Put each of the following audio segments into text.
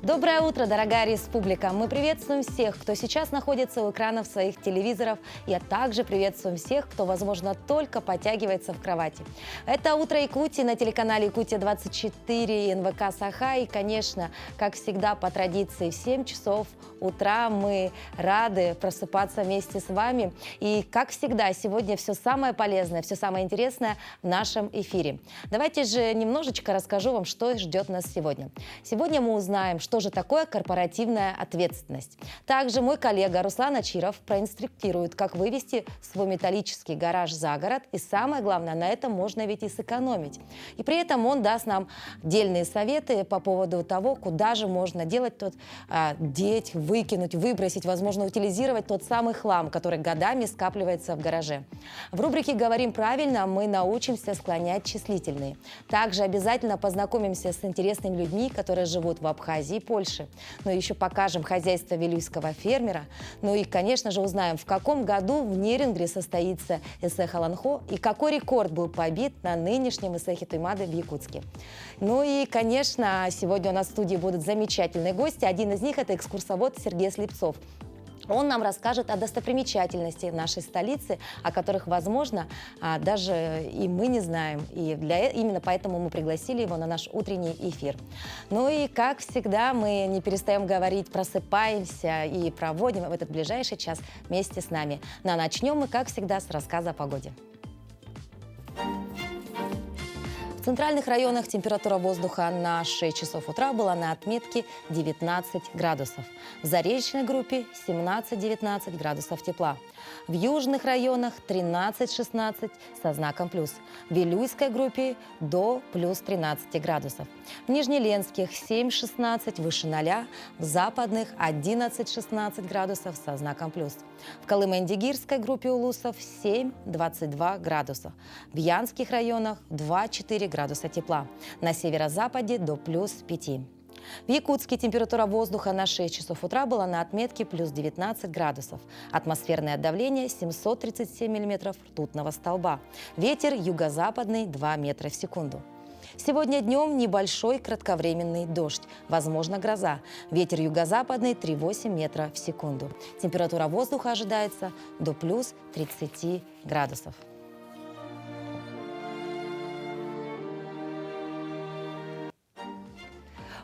Доброе утро, дорогая республика! Мы приветствуем всех, кто сейчас находится у экранов своих телевизоров, и также приветствуем всех, кто, возможно, только подтягивается в кровати. Это «Утро Якутии» на телеканале «Якутия-24» и НВК «Саха». И, конечно, как всегда, по традиции, в 7 часов утра мы рады просыпаться вместе с вами. И, как всегда, сегодня все самое полезное, все самое интересное в нашем эфире. Давайте же немножечко расскажу вам, что ждет нас сегодня. Сегодня мы узнаем, что же такое корпоративная ответственность. Также мой коллега Руслан Ачиров проинструктирует, как вывести свой металлический гараж за город. И самое главное, на этом можно ведь и сэкономить. И при этом он даст нам дельные советы по поводу того, куда же можно делать деть, выкинуть, выбросить, возможно, утилизировать тот самый хлам, который годами скапливается в гараже. В рубрике «Говорим правильно» мы научимся склонять числительные. Также обязательно познакомимся с интересными людьми, которые живут в Абхазии и Польши. Но еще покажем хозяйство вилюйского фермера. Ну и, конечно же, узнаем, в каком году в Нерингре состоится эссе Халанхо и какой рекорд был побит на нынешнем эссе Туймады в Якутске. Ну и, конечно, сегодня у нас в студии будут замечательные гости. Один из них – это экскурсовод Сергей Слепцов. Он нам расскажет о достопримечательностях нашей столицы, о которых, возможно, даже и мы не знаем. И именно поэтому мы пригласили его на наш утренний эфир. Ну и, как всегда, мы не перестаем говорить, просыпаемся и проводим в этот ближайший час вместе с нами. Но начнем мы, как всегда, с рассказа о погоде. В центральных районах температура воздуха на 6 часов утра была на отметке 19 градусов. В заречной группе 17-19 градусов тепла. В южных районах 13-16 со знаком плюс. В Вилюйской группе до плюс 13 градусов. В Нижнеленских 7-16 выше 0. В западных 11-16 градусов со знаком плюс. В Колымо-Индигирской группе улусов 7-22 градуса. В Янских районах 2-4 градуса тепла. На северо-западе до плюс 5. В Якутске температура воздуха на 6 часов утра была на отметке плюс 19 градусов. Атмосферное давление 737 миллиметров ртутного столба. Ветер юго-западный 2 метра в секунду. Сегодня днем небольшой кратковременный дождь, возможно гроза. Ветер юго-западный 3,8 метра в секунду. Температура воздуха ожидается до плюс 30 градусов.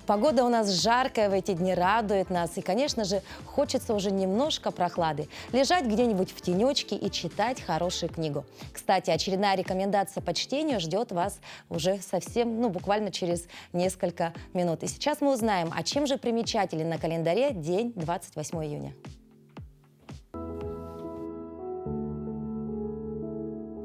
Погода у нас жаркая в эти дни, радует нас. И, конечно же, хочется уже немножко прохлады. Лежать где-нибудь в тенечке и читать хорошую книгу. Кстати, очередная рекомендация по чтению ждет вас уже совсем, буквально через несколько минут. И сейчас мы узнаем, а чем же примечателен на календаре день 28 июня.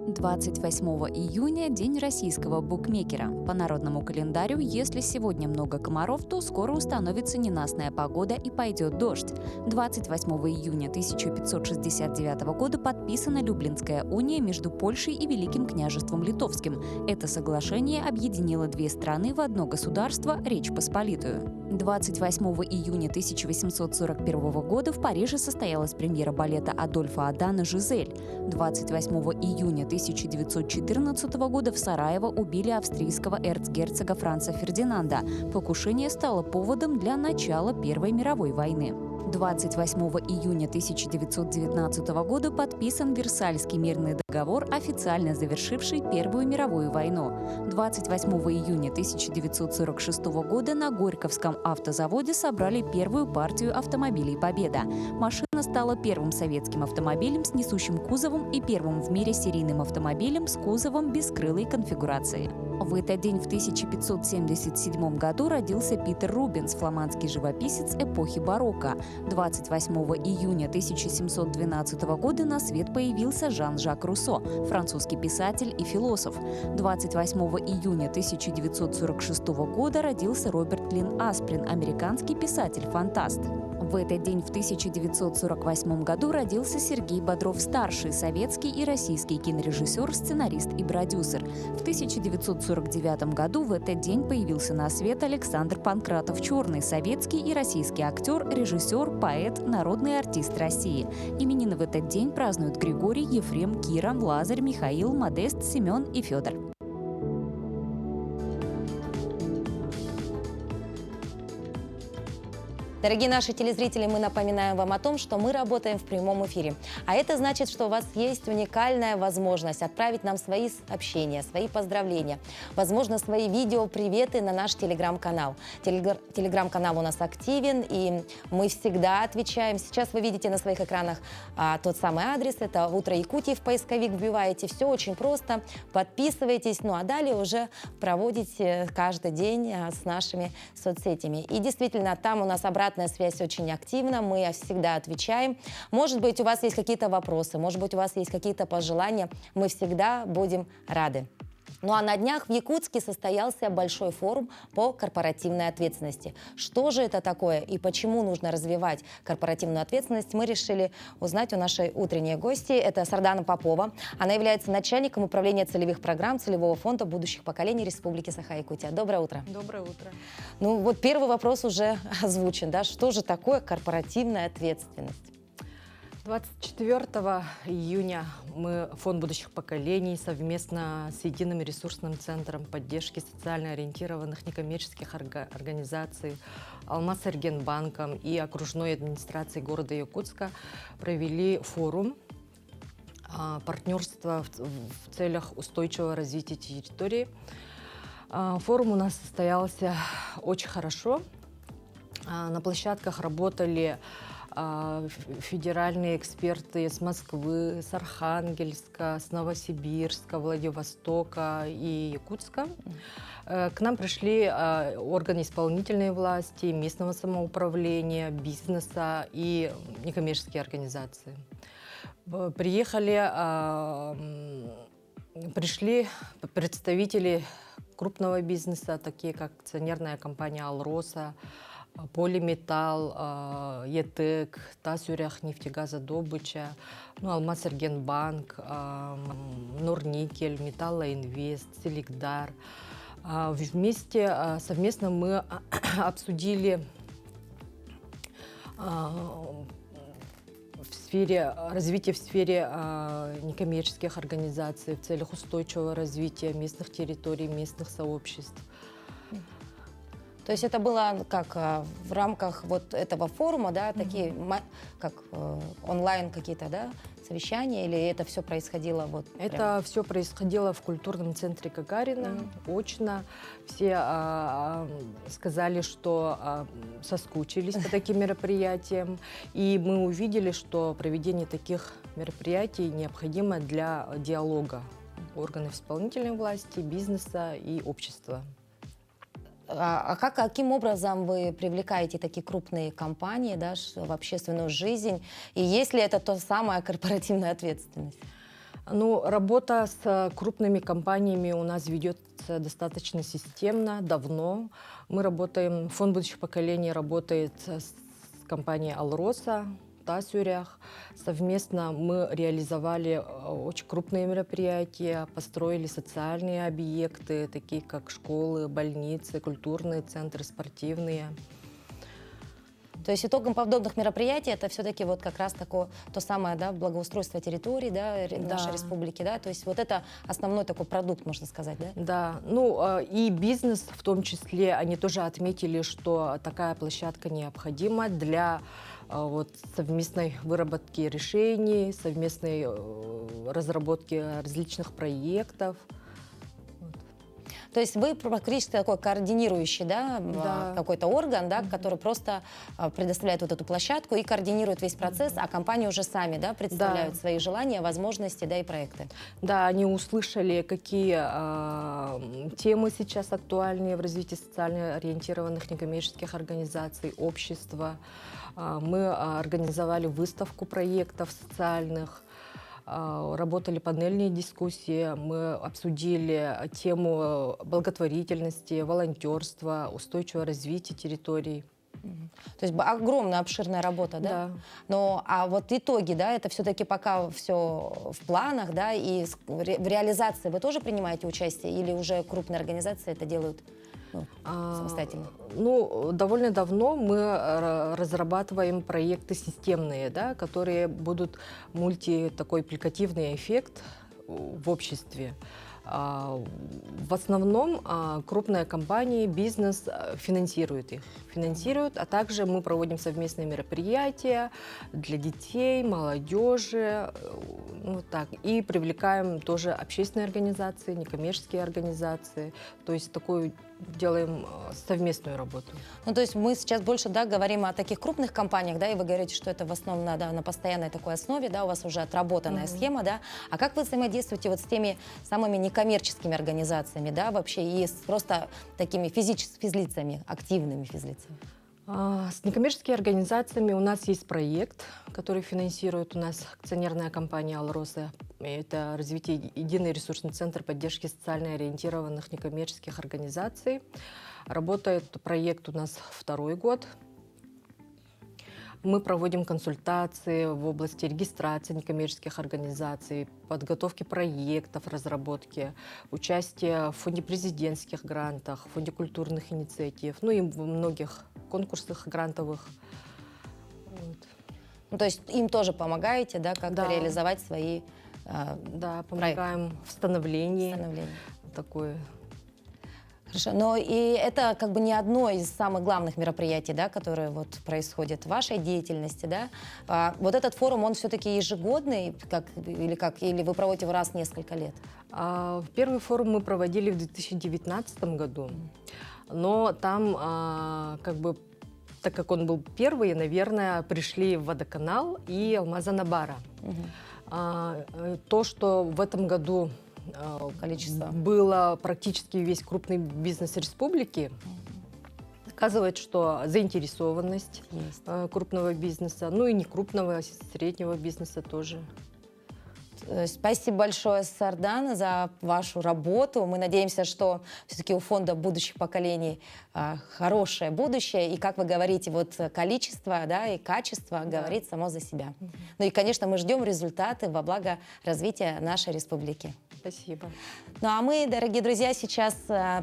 28 июня – день российского букмекера. По народному календарю, если сегодня много комаров, то скоро установится ненастная погода и пойдет дождь. 28 июня 1569 года подписана Люблинская уния между Польшей и Великим княжеством Литовским. Это соглашение объединило две страны в одно государство – Речь Посполитую. 28 июня 1841 года в Париже состоялась премьера балета Адольфа Адана «Жизель». 28 июня 1914 года в Сараево убили австрийского эрцгерцога Франца Фердинанда. Покушение стало поводом для начала Первой мировой войны. 28 июня 1919 года подписан Версальский мирный договор, официально завершивший Первую мировую войну. 28 июня 1946 года на Горьковском автозаводе собрали первую партию автомобилей «Победа». Машина стала первым советским автомобилем с несущим кузовом и первым в мире серийным автомобилем с кузовом бескрылой конфигурации. В этот день в 1577 году родился Питер Рубенс, фламандский живописец эпохи барокко. 28 июня 1712 года на свет появился Жан-Жак Руссо, французский писатель и философ. 28 июня 1946 года родился Роберт Лин Асприн, американский писатель-фантаст. В этот день в 1948 году родился Сергей Бодров-старший, советский и российский кинорежиссер, сценарист и продюсер. В 1949 году в этот день появился на свет Александр Панкратов-Черный, советский и российский актер, режиссер, поэт, народный артист России. Именины в этот день празднуют Григорий, Ефрем, Кира, Лазарь, Михаил, Модест, Семен и Федор. Дорогие наши телезрители, мы напоминаем вам о том, что мы работаем в прямом эфире. А это значит, что у вас есть уникальная возможность отправить нам свои сообщения, свои поздравления, возможно, свои видео-приветы на наш телеграм-канал. Телеграм-канал у нас активен, и мы всегда отвечаем. Сейчас вы видите на своих экранах тот самый адрес. Это «Утро Якутии» в поисковик вбиваете. Все очень просто. Подписывайтесь. Ну а далее уже проводите каждый день с нашими соцсетями. И действительно, там у нас обратная связь очень активна, мы всегда отвечаем. Может быть, у вас есть какие-то вопросы, может быть, у вас есть какие-то пожелания, мы всегда будем рады. Ну а на днях в Якутске состоялся большой форум по корпоративной ответственности. Что же это такое и почему нужно развивать корпоративную ответственность, мы решили узнать у нашей утренней гости. Это Сардана Попова. Она является начальником управления целевых программ Целевого фонда будущих поколений Республики Саха-Якутия. Доброе утро. Доброе утро. Ну вот первый вопрос уже озвучен, да? Что же такое корпоративная ответственность? 24 июня мы, Фонд будущих поколений, совместно с Единым ресурсным центром поддержки социально ориентированных некоммерческих организаций, Алмаз-Эргенбанком и окружной администрацией города Якутска провели форум партнерства в целях устойчивого развития территории. Форум у нас состоялся очень хорошо. На площадках работали федеральные эксперты с Москвы, с Архангельска, с Новосибирска, Владивостока и Якутска. К нам пришли органы исполнительной власти, местного самоуправления, бизнеса и некоммерческие организации. Пришли представители крупного бизнеса, такие как акционерная компания «Алроса», Полиметалл, ЕТЭК, Тасюрях нефтегазодобыча, Алмаз-Эргенбанк, Норникель, Металлоинвест, Селикдар. Совместно мы обсудили развитие в сфере некоммерческих организаций в целях устойчивого развития местных территорий, местных сообществ. То есть это было как в рамках вот этого форума, да, такие как онлайн какие-то, да, совещания, или это все происходило вот? Это все происходило в культурном центре Гагарина, очно. Все сказали, что соскучились по таким мероприятиям, и мы увидели, что проведение таких мероприятий необходимо для диалога органов исполнительной власти, бизнеса и общества. Каким образом вы привлекаете такие крупные компании, да, в общественную жизнь? И есть ли это та самая корпоративная ответственность? Ну, работа с крупными компаниями у нас ведется достаточно системно, давно. Мы работаем, Фонд будущих поколений работает с компанией «Алроса», Тасюрях. Совместно мы реализовали очень крупные мероприятия, построили социальные объекты, такие как школы, больницы, культурные центры, спортивные. То есть итогом подобных мероприятий это все-таки вот как раз такое то самое, да, благоустройство территории, да, нашей республики, да, то есть вот это основной такой продукт, можно сказать, да? Да, ну и бизнес в том числе, они тоже отметили, что такая площадка необходима для вот совместной выработки решений, совместной разработки различных проектов. То есть вы практически такой координирующий, да, какой-то орган, да, который просто предоставляет вот эту площадку и координирует весь процесс, а компании уже сами, да, представляют свои желания, возможности, да, и проекты. Да, они услышали, какие темы сейчас актуальны в развитии социально ориентированных некоммерческих организаций, общества. Мы организовали выставку проектов социальных, работали панельные дискуссии, мы обсудили тему благотворительности, волонтерства, устойчивого развития территорий. То есть огромная, обширная работа, да? Да. Но, а вот итоги, да, это все-таки пока все в планах, да, и в реализации вы тоже принимаете участие или уже крупные организации это делают? Самостоятельно? Довольно давно мы разрабатываем проекты системные, да, которые будут такой аппликативный эффект в обществе. В основном крупные компании, бизнес финансирует их. А также мы проводим совместные мероприятия для детей, молодежи, вот так. И привлекаем тоже общественные организации, некоммерческие организации. То есть такую делаем совместную работу. Ну, то есть мы сейчас больше, да, говорим о таких крупных компаниях, да, и вы говорите, что это в основном на постоянной такой основе, да, у вас уже отработанная схема, да. А как вы взаимодействуете вот с теми самыми некоммерческими организациями, да, вообще, и с просто такими физлицами, активными физлицами? С некоммерческими организациями у нас есть проект, который финансирует у нас акционерная компания «Алроса». Это развитие единый ресурсный центр поддержки социально ориентированных некоммерческих организаций. Работает проект у нас 2-й год. Мы проводим консультации в области регистрации некоммерческих организаций, подготовки проектов, разработки, участия в фонде президентских грантах, в фонде культурных инициатив, ну и в многих конкурсах грантовых. Вот. Ну, то есть им тоже помогаете, да, как-то реализовать свои да, помогаем в становлении. Такое. Хорошо, но и это как бы не одно из самых главных мероприятий, да, которые вот происходят в вашей деятельности, да? Вот этот форум, он все-таки ежегодный, или вы проводите его раз в несколько лет? Первый форум мы проводили в 2019 году, но там как бы, так как он был первый, наверное, пришли Водоканал и Алмазанабара. То, что в этом году количество было практически весь крупный бизнес республики, показывает, что заинтересованность крупного бизнеса, ну и не крупного, а среднего бизнеса тоже. Спасибо большое, Сардана, за вашу работу. Мы надеемся, что все-таки у фонда будущих поколений хорошее будущее. И, как вы говорите, вот количество, да, и качество говорит само за себя. Ну и, конечно, мы ждем результаты во благо развития нашей республики. Спасибо. Ну а мы, дорогие друзья, сейчас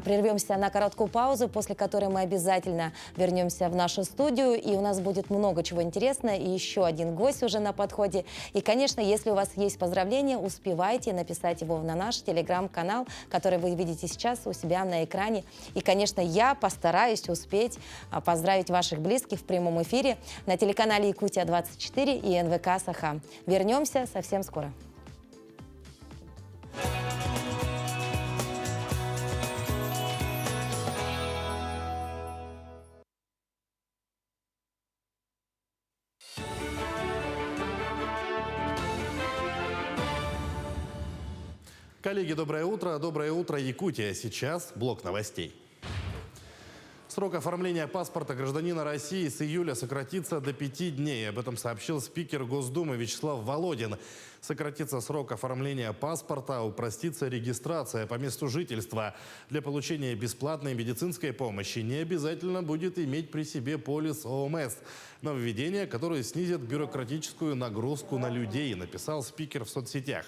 прервемся на короткую паузу, после которой мы обязательно вернемся в нашу студию, и у нас будет много чего интересного, и еще один гость уже на подходе. И, конечно, если у вас есть поздравления, успевайте написать его на наш телеграм-канал, который вы видите сейчас у себя на экране. И, конечно, я постараюсь успеть поздравить ваших близких в прямом эфире на телеканале Якутия-24 и НВК Саха. Вернемся совсем скоро. Коллеги, доброе утро. Доброе утро, Якутия. Сейчас блок новостей. Срок оформления паспорта гражданина России с июля сократится до 5 дней. Об этом сообщил спикер Госдумы Вячеслав Володин. Сократится срок оформления паспорта, упростится регистрация по месту жительства. Для получения бесплатной медицинской помощи не обязательно будет иметь при себе полис ОМС. Нововведение, которое снизит бюрократическую нагрузку на людей, написал спикер в соцсетях.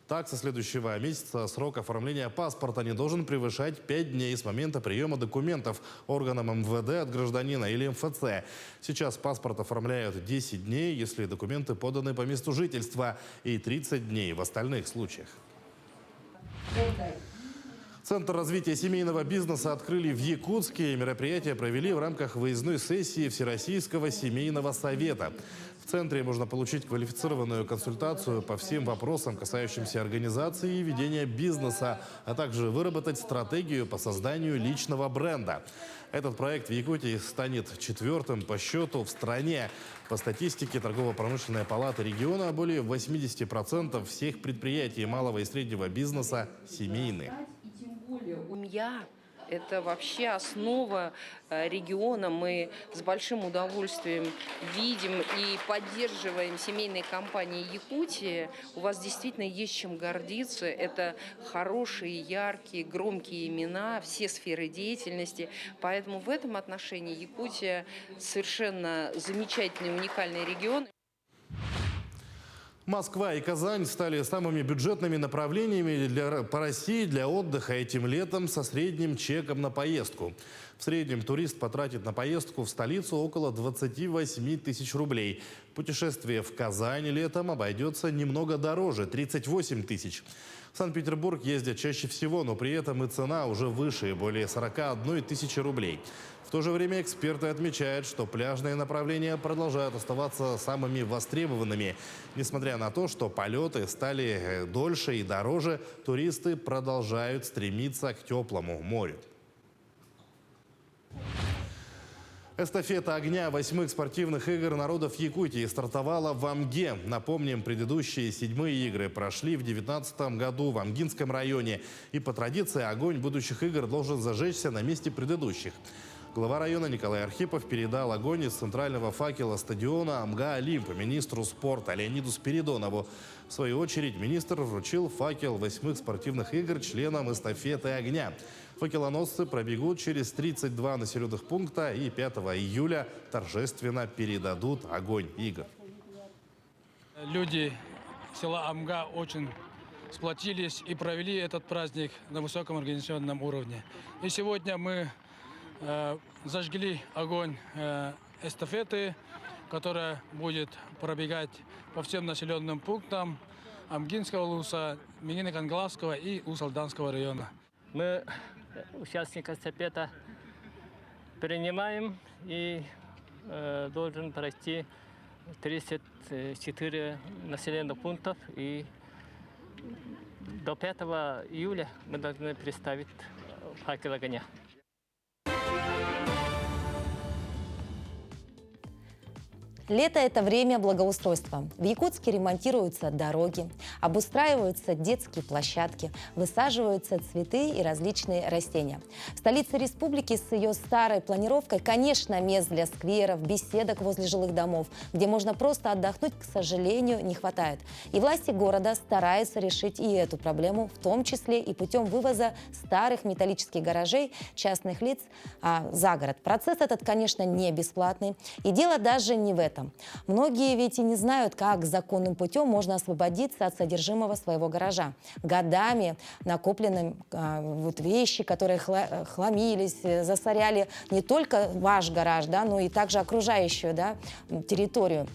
Так, со следующего месяца срок оформления паспорта не должен превышать 5 дней с момента приема документов органам МВД от гражданина или МФЦ. Сейчас паспорт оформляют 10 дней, если документы поданы по месту жительства, и 30 дней в остальных случаях. Центр развития семейного бизнеса открыли в Якутске. Мероприятие провели в рамках выездной сессии Всероссийского семейного совета. В центре можно получить квалифицированную консультацию по всем вопросам, касающимся организации и ведения бизнеса, а также выработать стратегию по созданию личного бренда. Этот проект в Якутии станет 4-м по счету в стране. По статистике Торгово-промышленной палаты региона более 80% всех предприятий малого и среднего бизнеса семейные. Семья – это вообще основа региона. Мы с большим удовольствием видим и поддерживаем семейные компании Якутии. У вас действительно есть чем гордиться. Это хорошие, яркие, громкие имена, все сферы деятельности. Поэтому в этом отношении Якутия совершенно замечательный, уникальный регион. Москва и Казань стали самыми бюджетными направлениями по России для отдыха этим летом со средним чеком на поездку. В среднем турист потратит на поездку в столицу около 28 тысяч рублей. Путешествие в Казань летом обойдется немного дороже – 38 тысяч. В Санкт-Петербург ездят чаще всего, но при этом и цена уже выше – более 41 тысячи рублей. В то же время эксперты отмечают, что пляжные направления продолжают оставаться самыми востребованными. Несмотря на то, что полеты стали дольше и дороже, туристы продолжают стремиться к теплому морю. Эстафета огня 8-х спортивных игр народов Якутии стартовала в Амге. Напомним, предыдущие 7-е игры прошли в 2019 году в Амгинском районе. И по традиции огонь будущих игр должен зажечься на месте предыдущих. Глава района Николай Архипов передал огонь из центрального факела стадиона Амга-Олимп министру спорта Леониду Спиридонову. В свою очередь министр вручил факел 8-х спортивных игр членам эстафеты огня. Факелоносцы пробегут через 32 населенных пункта и 5 июля торжественно передадут огонь игр. Люди села Амга очень сплотились и провели этот праздник на высоком организационном уровне. И сегодня мы зажгли огонь эстафеты, которая будет пробегать по всем населенным пунктам Амгинского улуса, Минино-Кангаласского и Усалданского района. Мы, участники эстафеты, принимаем и должен пройти 34 населенных пунктов. И до 5 июля мы должны представить факел огня. Лето – это время благоустройства. В Якутске ремонтируются дороги, обустраиваются детские площадки, высаживаются цветы и различные растения. В столице республики с ее старой планировкой, конечно, мест для скверов, беседок возле жилых домов, где можно просто отдохнуть, к сожалению, не хватает. И власти города стараются решить и эту проблему, в том числе и путем вывоза старых металлических гаражей частных лиц за город. Процесс этот, конечно, не бесплатный. И дело даже не в этом. Многие ведь и не знают, как законным путем можно освободиться от содержимого своего гаража. Годами накоплены вещи, которые хламились, засоряли не только ваш гараж, но и также окружающую территорию.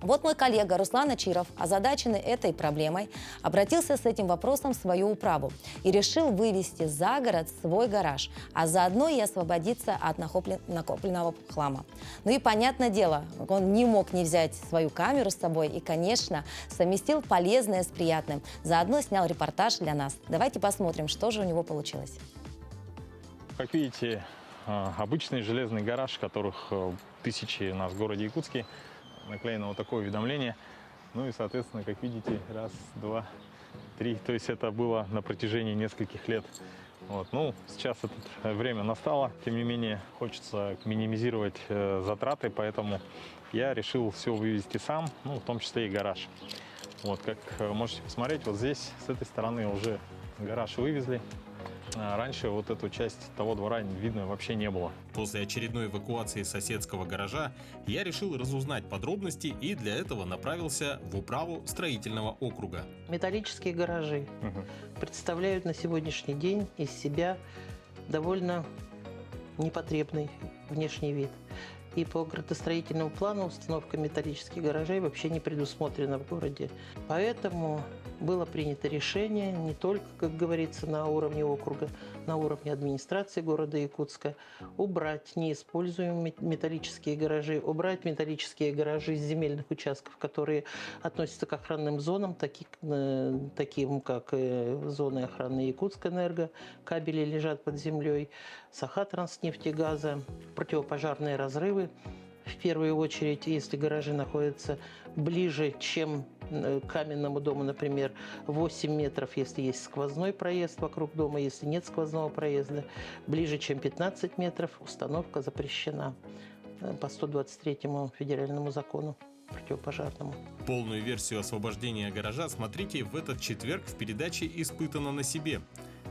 Вот мой коллега Руслан Ачиров, озадаченный этой проблемой, обратился с этим вопросом в свою управу и решил вывести за город свой гараж, а заодно и освободиться от накопленного хлама. Ну и понятное дело, он не мог не взять свою камеру с собой и, конечно, совместил полезное с приятным. Заодно снял репортаж для нас. Давайте посмотрим, что же у него получилось. Как видите, обычный железный гараж, которых тысячи у нас в городе Якутске. Наклеено вот такое уведомление. Ну и, соответственно, как видите, раз, два, три. То есть это было на протяжении нескольких лет. Вот. Ну, сейчас это время настало. Тем не менее, хочется минимизировать затраты, поэтому я решил все вывести сам, в том числе и гараж. Вот, как можете посмотреть, вот здесь, с этой стороны уже гараж вывезли. Раньше вот эту часть того двора видно вообще не было. После очередной эвакуации соседского гаража я решил разузнать подробности и для этого направился в управу строительного округа. Металлические гаражи представляют на сегодняшний день из себя довольно непотребный внешний вид. И по градостроительному плану установка металлических гаражей вообще не предусмотрена в городе. Поэтому было принято решение не только, как говорится, на уровне округа, на уровне администрации города Якутска убрать неиспользуемые металлические гаражи, убрать металлические гаражи с земельных участков, которые относятся к охранным зонам, таким как зоны охраны Якутскэнерго, кабели лежат под землей, Сахатранснефтегаза, противопожарные разрывы. В первую очередь, если гаражи находятся ближе, чем к каменному дому, например, 8 метров, если есть сквозной проезд вокруг дома, если нет сквозного проезда, ближе, чем 15 метров, установка запрещена по 123-му федеральному закону противопожарному. Полную версию освобождения гаража смотрите в этот четверг в передаче «Испытано на себе».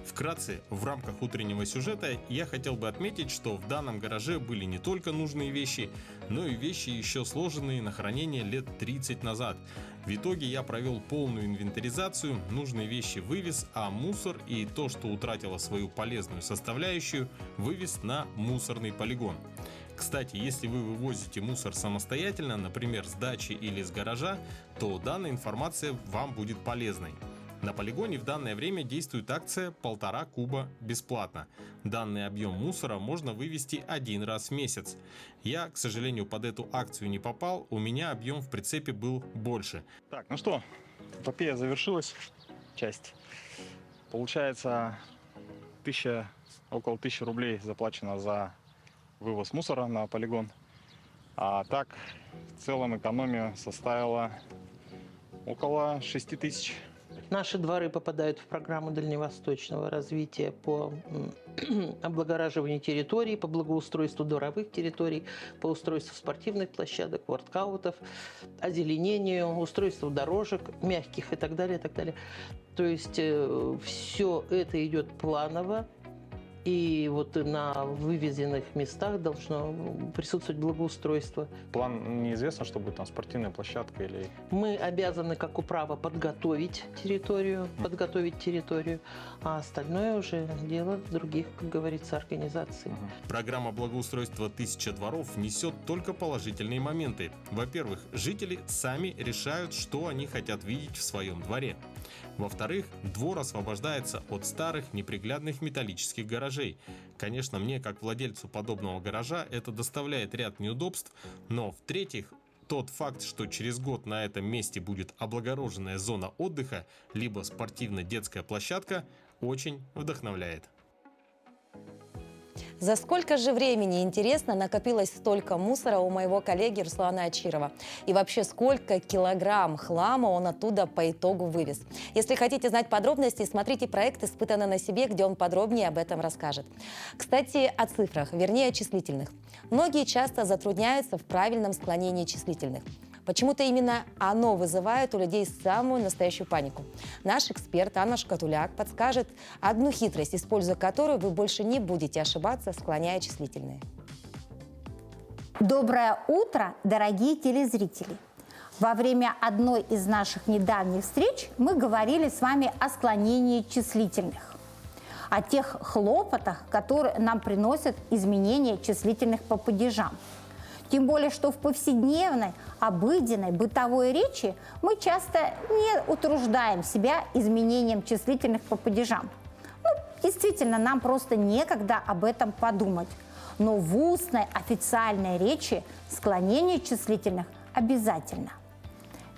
Вкратце, в рамках утреннего сюжета я хотел бы отметить, что в данном гараже были не только нужные вещи, но и вещи, еще сложенные на хранение лет 30 назад. В итоге я провел полную инвентаризацию, нужные вещи вывез, а мусор и то, что утратило свою полезную составляющую, вывез на мусорный полигон. Кстати, если вы вывозите мусор самостоятельно, например, с дачи или с гаража, то данная информация вам будет полезной. На полигоне в данное время действует акция «1,5 куба бесплатно». Данный объем мусора можно вывести один раз в месяц. Я, к сожалению, под эту акцию не попал, у меня объем в прицепе был больше. Так, ну что, эпопея завершилась, часть. Получается, около 1000 рублей заплачено за вывоз мусора на полигон. А так, в целом экономия составила около 6000. Наши дворы попадают в программу дальневосточного развития по облагораживанию территорий, по благоустройству дворовых территорий, по устройству спортивных площадок, воркаутов, озеленению, устройству дорожек мягких и так далее, и так далее. То есть все это идет планово. И вот на вывезенных местах должно присутствовать благоустройство. План неизвестно, что будет там спортивная площадка или... Мы обязаны, как управа, подготовить территорию, а остальное уже дело других, как говорится, организаций. Программа благоустройства 1000 дворов несет только положительные моменты. Во-первых, жители сами решают, что они хотят видеть в своем дворе. Во-вторых, двор освобождается от старых неприглядных металлических гаражей. Конечно, мне, как владельцу подобного гаража, это доставляет ряд неудобств, но в-третьих, тот факт, что через год на этом месте будет облагороженная зона отдыха, либо спортивно-детская площадка, очень вдохновляет. За сколько же времени, интересно, накопилось столько мусора у моего коллеги Руслана Ачирова? И вообще, сколько килограмм хлама он оттуда по итогу вывез? Если хотите знать подробности, смотрите проект «Испытано на себе», где он подробнее об этом расскажет. Кстати, о цифрах, вернее, о числительных. Многие часто затрудняются в правильном склонении числительных. Почему-то именно оно вызывает у людей самую настоящую панику. Наш эксперт Анна Шкатуляк подскажет одну хитрость, используя которую вы больше не будете ошибаться, склоняя числительные. Доброе утро, дорогие телезрители! Во время одной из наших недавних встреч мы говорили с вами о склонении числительных, о тех хлопотах, которые нам приносят изменения числительных по падежам. Тем более, что в повседневной, обыденной, бытовой речи мы часто не утруждаем себя изменением числительных по падежам. Действительно, нам просто некогда об этом подумать. Но в устной официальной речи склонение числительных обязательно.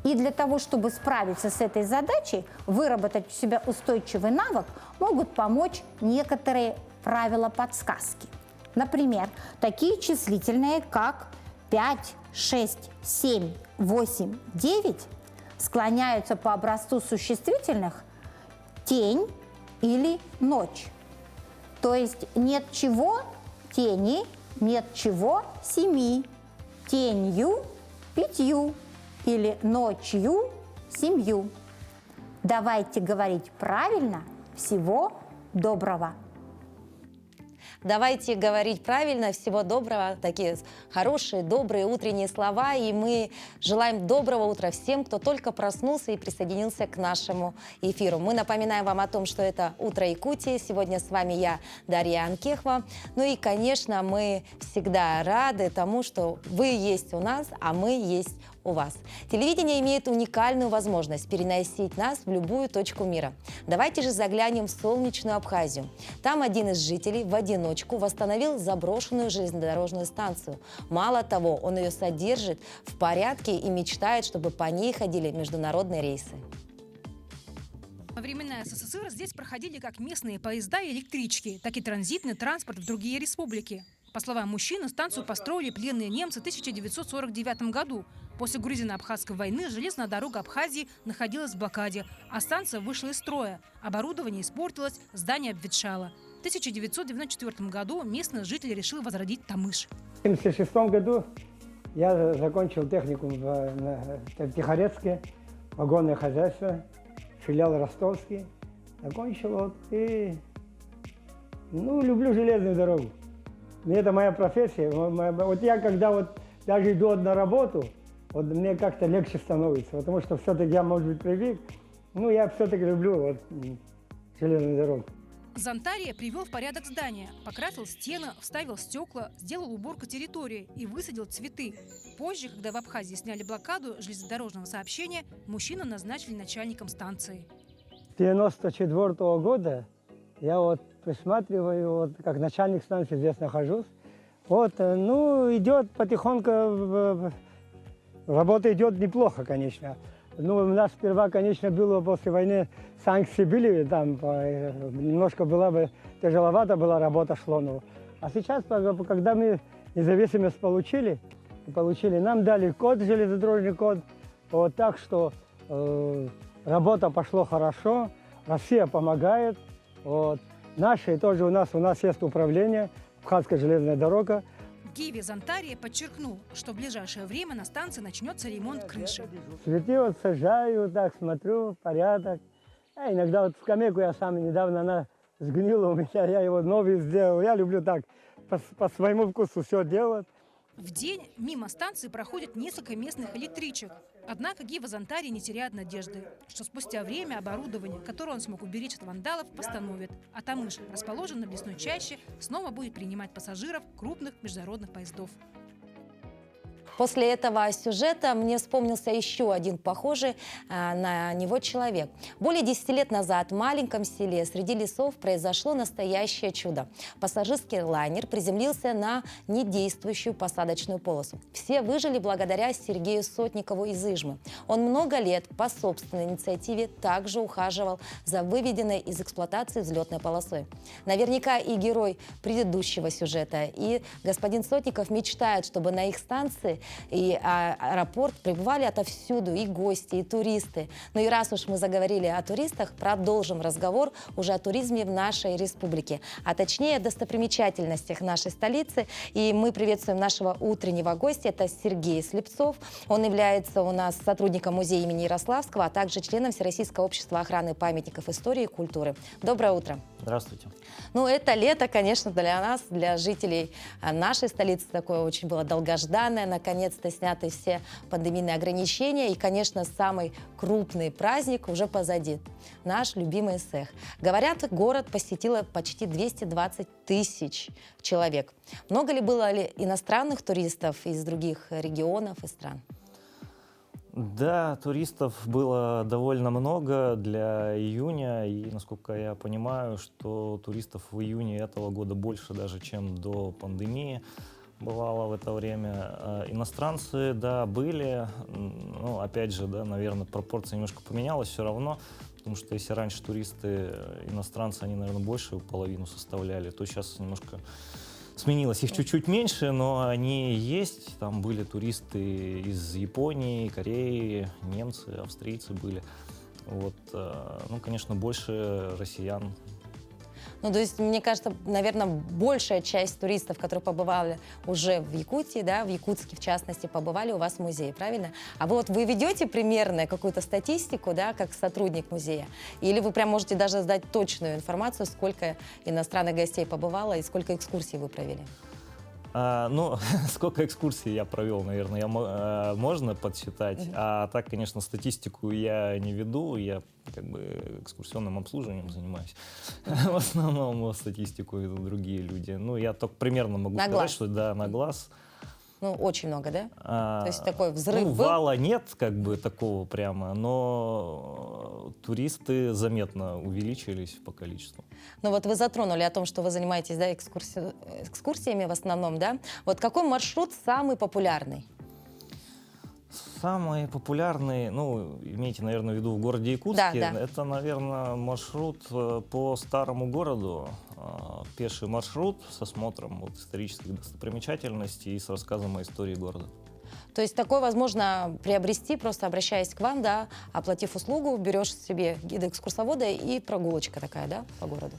И для того, чтобы справиться с этой задачей, выработать у себя устойчивый навык, могут помочь некоторые правила-подсказки. Например, такие числительные, как 5, 6, 7, 8, 9 склоняются по образцу существительных тень или ночь. То есть нет чего тени, нет чего семи, тенью пятью или ночью семью. Давайте говорить правильно. Всего доброго! Давайте говорить правильно. Всего доброго. Такие хорошие, добрые утренние слова. И мы желаем доброго утра всем, кто только проснулся и присоединился к нашему эфиру. Мы напоминаем вам о том, что это «Утро Якутии». Сегодня с вами я, Дарья Анкехова. Ну и, конечно, мы всегда рады тому, что вы есть у нас, а мы есть у вас. Телевидение имеет уникальную возможность переносить нас в любую точку мира. Давайте же заглянем в солнечную Абхазию. Там один из жителей в одиночку восстановил заброшенную железнодорожную станцию. Мало того, он ее содержит в порядке и мечтает, чтобы по ней ходили международные рейсы. Во времена СССР здесь проходили как местные поезда и электрички, так и транзитный транспорт в другие республики. По словам мужчины, станцию построили пленные немцы в 1949 году. После Грузино-Абхазской войны железная дорога Абхазии находилась в блокаде, а станция вышла из строя. Оборудование испортилось, здание обветшало. В 1994 году местные жители решили возродить Тамыш. В 1976 году я закончил техникум в Тихорецке, вагонное хозяйство, филиал ростовский. Закончил и Ну, люблю железную дорогу. Это моя профессия. Вот я когда вот даже иду на работу, вот мне как-то легче становится, потому что все-таки я, может быть, привык. Ну, я все-таки люблю вот железную дорогу. Зонтария привел в порядок здание, покрасил стены, вставил стекла, сделал уборку территории и высадил цветы. Позже, когда в Абхазии сняли блокаду железнодорожного сообщения, мужчину назначили начальником станции. С 1994 года я вот присматриваю, вот как начальник станции здесь нахожусь. Вот, ну, идет потихоньку, работа идет неплохо, конечно. Ну, у нас сперва, конечно, было после войны санкции были, там немножко была бы тяжеловато была работа шло. Ну. А сейчас, когда мы независимость получили, нам дали код, железнодорожный код, вот так что работа пошла хорошо, Россия помогает. Вот. Наши тоже у нас есть управление, Абхазская железная дорога. Гиви Зонтария подчеркнул, что в ближайшее время на станции начнется ремонт крыши. Цветы вот сажаю, так смотрю, порядок. А иногда вот скамейку я сам недавно, она сгнила у меня, я его новый сделал. Я люблю так по своему вкусу все делать. В день мимо станции проходит несколько местных электричек. Однако Гива Зонтария не теряет надежды, что спустя время оборудование, которое он смог уберечь от вандалов, восстановит. А Тамыш, расположенный в лесной чаще, снова будет принимать пассажиров крупных международных поездов. После этого сюжета мне вспомнился еще один похожий на него человек. Более 10 лет назад в маленьком селе среди лесов произошло настоящее чудо. Пассажирский лайнер приземлился на недействующую посадочную полосу. Все выжили благодаря Сергею Сотникову из Ижмы. Он много лет по собственной инициативе также ухаживал за выведенной из эксплуатации взлетной полосой. Наверняка и герой предыдущего сюжета, и господин Сотников мечтают, чтобы на их станции и аэропорт прибывали отовсюду и гости, и туристы. Ну и раз уж мы заговорили о туристах, продолжим разговор уже о туризме в нашей республике, а точнее о достопримечательностях нашей столицы. И мы приветствуем нашего утреннего гостя, это Сергей Слепцов. Он является у нас сотрудником музея имени Ярославского, а также членом Всероссийского общества охраны памятников истории и культуры. Доброе утро. Здравствуйте. Ну, это лето, конечно, для нас, для жителей нашей столицы такое очень было долгожданное. Наконец-то сняты все пандемийные ограничения. И, конечно, самый крупный праздник уже позади. Наш любимый СЭХ. Говорят, город посетило почти 220 тысяч человек. Много ли было иностранных туристов из других регионов и стран? Да, туристов было довольно много для июня, и, насколько я понимаю, что туристов в июне этого года больше даже, чем до пандемии бывало в это время. Иностранцы, да, были, ну, опять же, да, наверное, пропорция немножко поменялась все равно, потому что если раньше туристы, иностранцы, они, наверное, большую половину составляли, то сейчас немножко сменилось. Их чуть-чуть меньше, но они есть. Там были туристы из Японии, Кореи, немцы, австрийцы были. Вот. Ну, конечно, больше россиян. Ну, то есть, мне кажется, наверное, большая часть туристов, которые побывали уже в Якутии, да, в Якутске, в частности, побывали у вас в музее, правильно? А вы ведете примерно какую-то статистику, да, как сотрудник музея? Или вы прям можете даже сдать точную информацию, сколько иностранных гостей побывало и сколько экскурсий вы провели? Ну, сколько экскурсий я провел, наверное, можно подсчитать. А так, конечно, статистику я не веду, я как бы экскурсионным обслуживанием занимаюсь. В основном статистику ведут другие люди. Ну, я только примерно могу сказать, что да, на глаз. Ну, очень много, да? То есть такой взрыв был? Вала нет, как бы, такого прямо, но туристы заметно увеличились по количеству. Ну вот вы затронули о том, что вы занимаетесь, да, экскурсиями в основном, да? Вот какой маршрут самый популярный? Самый популярный, ну, имейте, наверное, в виду в городе Якутске, да. Это, наверное, маршрут по старому городу, пеший маршрут с осмотром вот, исторических достопримечательностей и с рассказом о истории города. То есть такое возможно приобрести, просто обращаясь к вам, да, оплатив услугу, берешь себе гида-экскурсовода и прогулочка такая, да, по городу,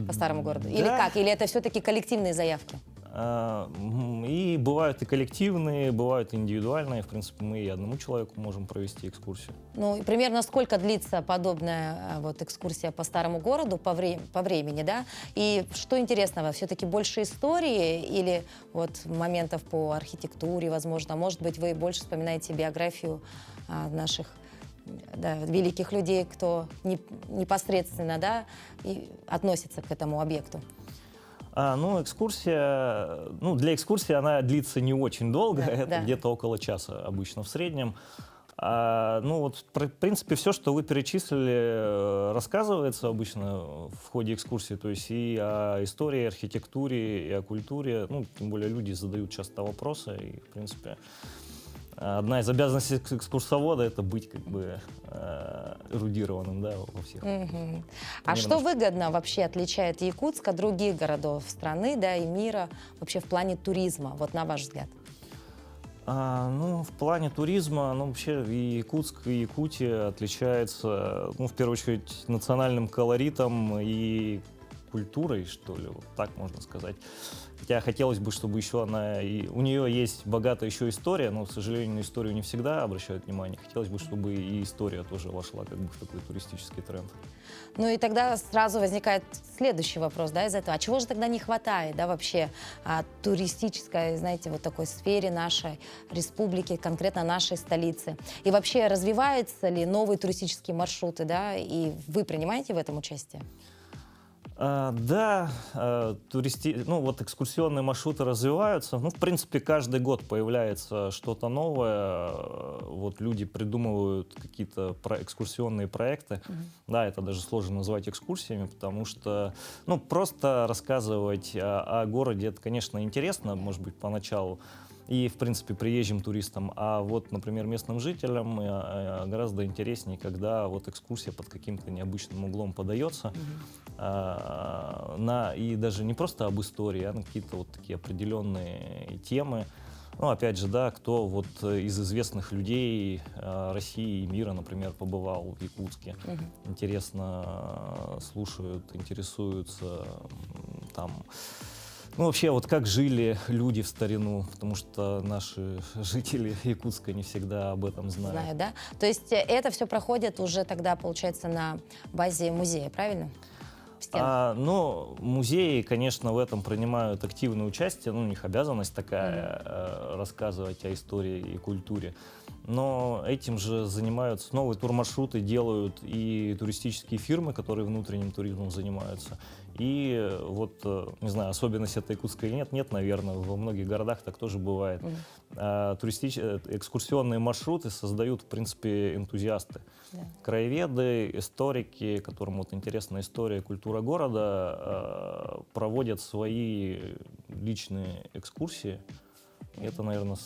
по старому городу? Да. Или как? Или это все-таки коллективные заявки? И бывают и коллективные, бывают и индивидуальные. В принципе, мы и одному человеку можем провести экскурсию. Ну, и примерно сколько длится подобная вот экскурсия по старому городу по времени, да? И что интересного, все-таки больше истории или вот моментов по архитектуре, возможно? Может быть, вы больше вспоминаете биографию наших великих людей, кто непосредственно, да, и относится к этому объекту? Экскурсия, для экскурсии она длится не очень долго, Да, это где-то около часа обычно в среднем. В принципе, все, что вы перечислили, рассказывается обычно в ходе экскурсии, то есть и о истории, архитектуре, и о культуре, тем более люди задают часто вопросы, и, в принципе, одна из обязанностей экскурсовода — это быть как бы эрудированным, да, во всех. А что выгодно вообще отличает Якутск от других городов страны, да, и мира вообще в плане туризма, вот на ваш взгляд? В плане туризма, вообще и Якутск, и Якутия отличается, в первую очередь, национальным колоритом и культурой, что ли, вот так можно сказать. Хотя хотелось бы, чтобы еще у нее есть богатая еще история, но, к сожалению, на историю не всегда обращают внимание. Хотелось бы, чтобы и история тоже вошла как бы в такой туристический тренд. Ну и тогда сразу возникает следующий вопрос, да, из этого. А чего же тогда не хватает, да, вообще туристической, знаете, вот такой сфере нашей республики, конкретно нашей столицы? И вообще развиваются ли новые туристические маршруты, да, и вы принимаете в этом участие? Да, экскурсионные маршруты развиваются. В принципе, каждый год появляется что-то новое. Вот люди придумывают какие-то экскурсионные проекты. Да, это даже сложно назвать экскурсиями, потому что, просто рассказывать о городе, это, конечно, интересно, может быть, поначалу. И, в принципе, приезжим туристам. А вот, например, местным жителям гораздо интереснее, когда вот экскурсия под каким-то необычным углом подается. И даже не просто об истории, а на какие-то вот такие определенные темы. Опять же, да, кто вот из известных людей России и мира, например, побывал в Якутске. Интересно слушают, интересуются там. Вообще, вот как жили люди в старину, потому что наши жители Якутска не всегда об этом знают. Знаю, да? То есть это все проходит уже тогда, получается, на базе музея, правильно? Музеи, конечно, в этом принимают активное участие, у них обязанность такая рассказывать о истории и культуре. Но этим же занимаются, новые турмаршруты делают и туристические фирмы, которые внутренним туризмом занимаются. И вот, не знаю, особенность это Якутска или нет, наверное, во многих городах так тоже бывает. Экскурсионные маршруты создают, в принципе, энтузиасты. Краеведы, историки, которым вот интересна история и культура города, проводят свои личные экскурсии. И это, наверное,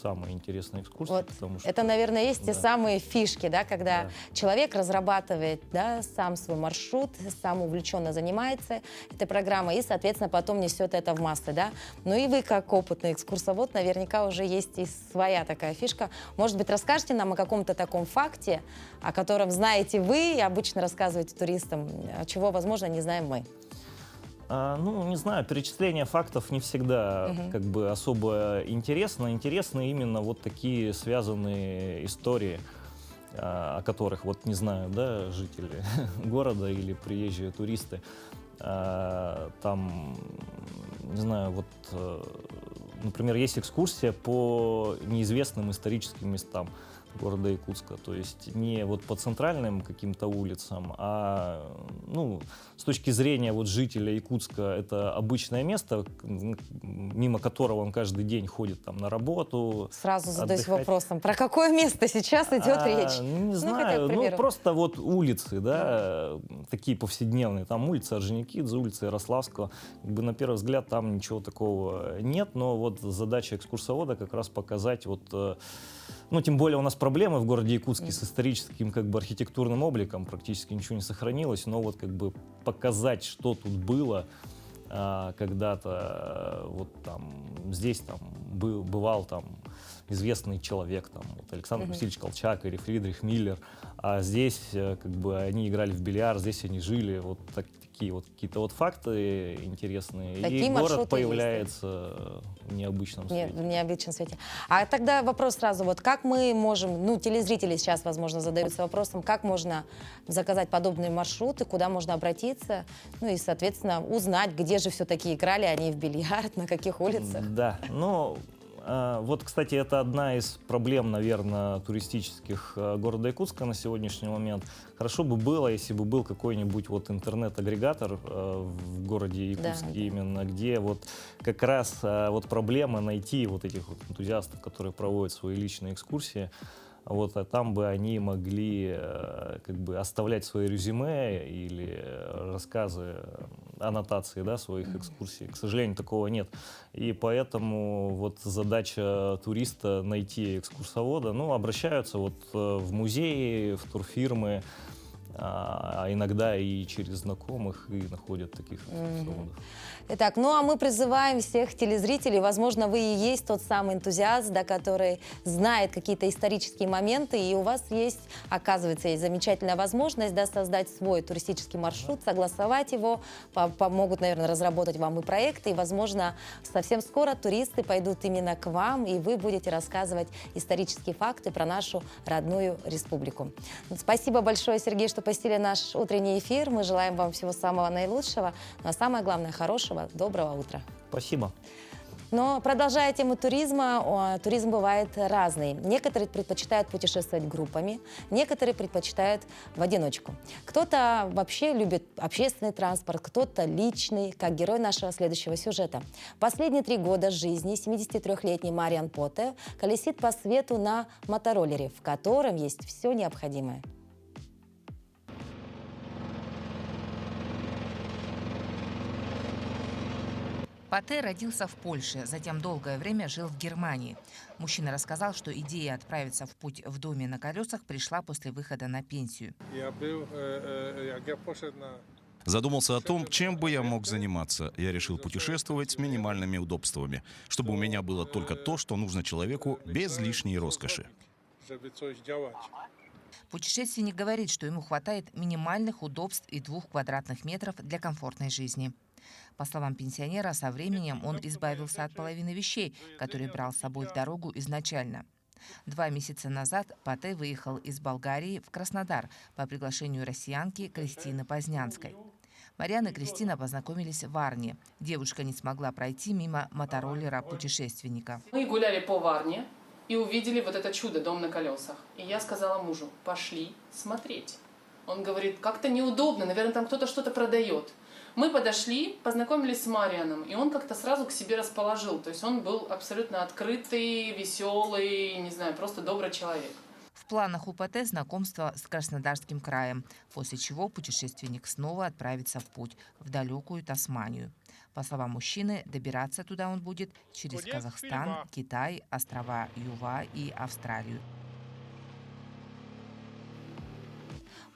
самая интересная экскурсия. Вот. Это, наверное, есть те самые фишки, да, когда человек разрабатывает, да, сам свой маршрут, сам увлеченно занимается этой программой и, соответственно, потом несет это в массы. Да? И вы, как опытный экскурсовод, наверняка уже есть и своя такая фишка. Может быть, расскажете нам о каком-то таком факте, о котором знаете вы и обычно рассказываете туристам, чего, возможно, не знаем мы? Не знаю, перечисление фактов не всегда как бы особо интересно. Интересны именно вот такие связанные истории, о которых, вот не знаю, да, жители города или приезжие туристы. Там, не знаю, вот, например, есть экскурсия по неизвестным историческим местам города Якутска, то есть не вот по центральным каким-то улицам, а с точки зрения вот жителя Якутска это обычное место, мимо которого он каждый день ходит там на работу. Сразу задаюсь вопросом, про какое место сейчас идет речь? Не знаю, просто вот улицы, да, такие повседневные, там улица Орджоникидзе, улица Ярославского, как бы на первый взгляд там ничего такого нет, но вот задача экскурсовода как раз показать вот. Тем более у нас проблемы в городе Якутске с историческим как бы архитектурным обликом, практически ничего не сохранилось, но вот как бы показать, что тут было когда-то, вот там, здесь там бывал там известный человек, там, вот Александр Васильевич Колчак или Фридрих Миллер, а здесь как бы они играли в бильярд, здесь они жили, вот такие вот какие-то вот факты интересные, такие и город появляется появляется в необычном свете. В необычном свете. А тогда вопрос сразу, вот как мы можем, ну, телезрители сейчас, возможно, задаются вопросом, как можно заказать подобные маршруты, куда можно обратиться, ну и, соответственно, узнать, где же все-таки играли они в бильярд, на каких улицах. Да, ну, вот, кстати, это одна из проблем, наверное, туристических города Якутска на сегодняшний момент. Хорошо бы было, если бы был какой-нибудь вот интернет-агрегатор в городе Якутске, да, именно, где вот как раз вот проблема найти вот этих вот энтузиастов, которые проводят свои личные экскурсии. Вот, а там бы они могли как бы оставлять свои резюме или рассказы, аннотации, да, своих экскурсий. К сожалению, такого нет. И поэтому вот задача туриста найти экскурсовода. Ну, обращаются вот в музеи, в турфирмы, а иногда и через знакомых, и находят таких экскурсоводов. Итак, ну а мы призываем всех телезрителей, возможно, вы и есть тот самый энтузиаст, да, который знает какие-то исторические моменты, и у вас есть, оказывается, есть замечательная возможность, да, создать свой туристический маршрут, согласовать его, помогут, наверное, разработать вам и проекты, и, возможно, совсем скоро туристы пойдут именно к вам, и вы будете рассказывать исторические факты про нашу родную республику. Спасибо большое, Сергей, что посетили наш утренний эфир. Мы желаем вам всего самого наилучшего, но самое главное, хорошего, доброго утра. Спасибо. Но продолжая тему туризма, туризм бывает разный. Некоторые предпочитают путешествовать группами, некоторые предпочитают в одиночку. Кто-то вообще любит общественный транспорт, кто-то личный, как герой нашего следующего сюжета. Последние 3 года жизни 73-летний Мариан Поте колесит по свету на мотороллере, в котором есть все необходимое. Поте родился в Польше, затем долгое время жил в Германии. Мужчина рассказал, что идея отправиться в путь в доме на колесах пришла после выхода на пенсию. Задумался о том, чем бы я мог заниматься. Я решил путешествовать с минимальными удобствами, чтобы у меня было только то, что нужно человеку, без лишней роскоши. Путешественник говорит, что ему хватает минимальных удобств и 2 квадратных метров для комфортной жизни. По словам пенсионера, со временем он избавился от половины вещей, которые брал с собой в дорогу изначально. 2 месяца назад Поте выехал из Болгарии в Краснодар по приглашению россиянки Кристины Познянской. Мариан и Кристина познакомились в Варне. Девушка не смогла пройти мимо мотороллера путешественника. Мы гуляли по Варне и увидели вот это чудо, дом на колесах. И я сказала мужу: пошли смотреть. Он говорит: как-то неудобно, наверное, там кто-то что-то продает. Мы подошли, познакомились с Марианом, и он как-то сразу к себе расположил. То есть он был абсолютно открытый, веселый, не знаю, просто добрый человек. В планах у Поте знакомство с Краснодарским краем, после чего путешественник снова отправится в путь в далекую Тасманию. По словам мужчины, добираться туда он будет через Казахстан, Китай, острова Юва и Австралию.